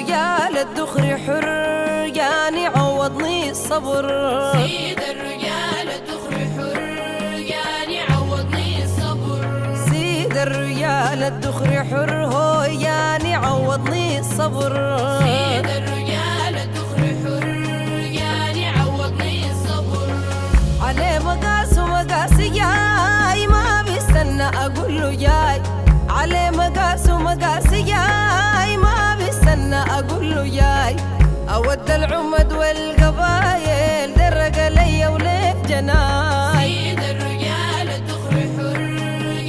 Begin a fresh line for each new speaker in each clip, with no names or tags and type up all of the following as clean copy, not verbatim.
الرجال الدخر حر يعني عوضني الصبر.
سيد الرجال الدخر حر يعني عوضني الصبر.
سيد الرجال الدخر حر هو يعني عوضني الصبر.
سيد الرجال الدخر حر يعني عوضني الصبر.
عليه مقاس ومقاسي جاي ما بيستنى اقول له جاي. عليه مقاس ومقاسي جاي ما بيستنى اقول له جاي. اود العمد والقبايل درق لي وليه جناي.
سيد الرجال الدخر حر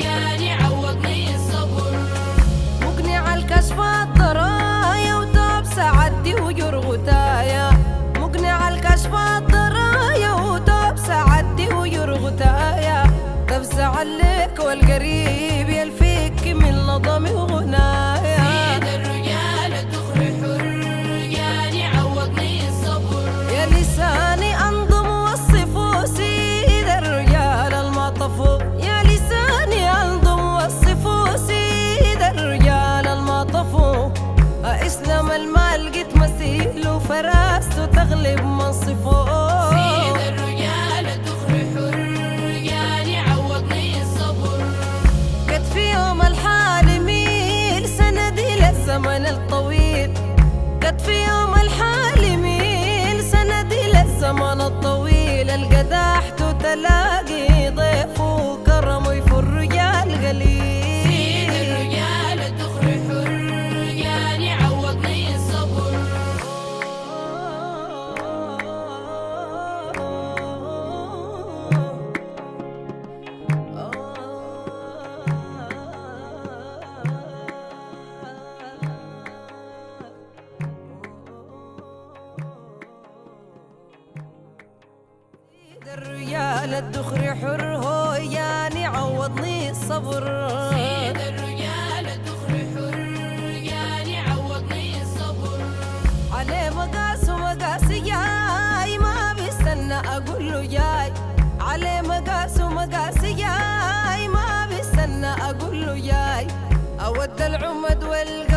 يعني عوضني الصبر.
مقنع الكشف الضرايا وتوب سعدي وجر غتايا. مقنع الكشف الضرايا وتوب سعدي وجر غتايا. تفزع عليك والقريب يلفيك من لضمي وغنايا.
سيد الرجال الدخر حر يعني عوضني الصبر.
يا لساني انظم وصفوا سيد الرجال المعطفوا. يا لساني انظم وصفوا سيد الرجال المعطفوا. اسلم المال قد مثيل وفراسته تغلب منصفه.
سيد الرجال الدخر حر يعني عوضني الصبر.
قد في يوم الحال ميل سندي للزمن الطويل. قد في يوم الحال ميل سندي للزمن الطويل. القداحته تلاقي ضيفه وكرمه يفر رجال قليل.
سيد الرجال الدخر حر يعني عوضني الصبر.
الرجال الدخر حر هو يعني عوضني الصبر.
سيد الرجال الدخر حر يعني عوضني الصبر.
عليه مقاس ومقاسي جاي ما بيستنى اقول له جاي. عليه مقاس ومقاسي جاي ما بيستنى اقول له جاي. اود العمد والقلب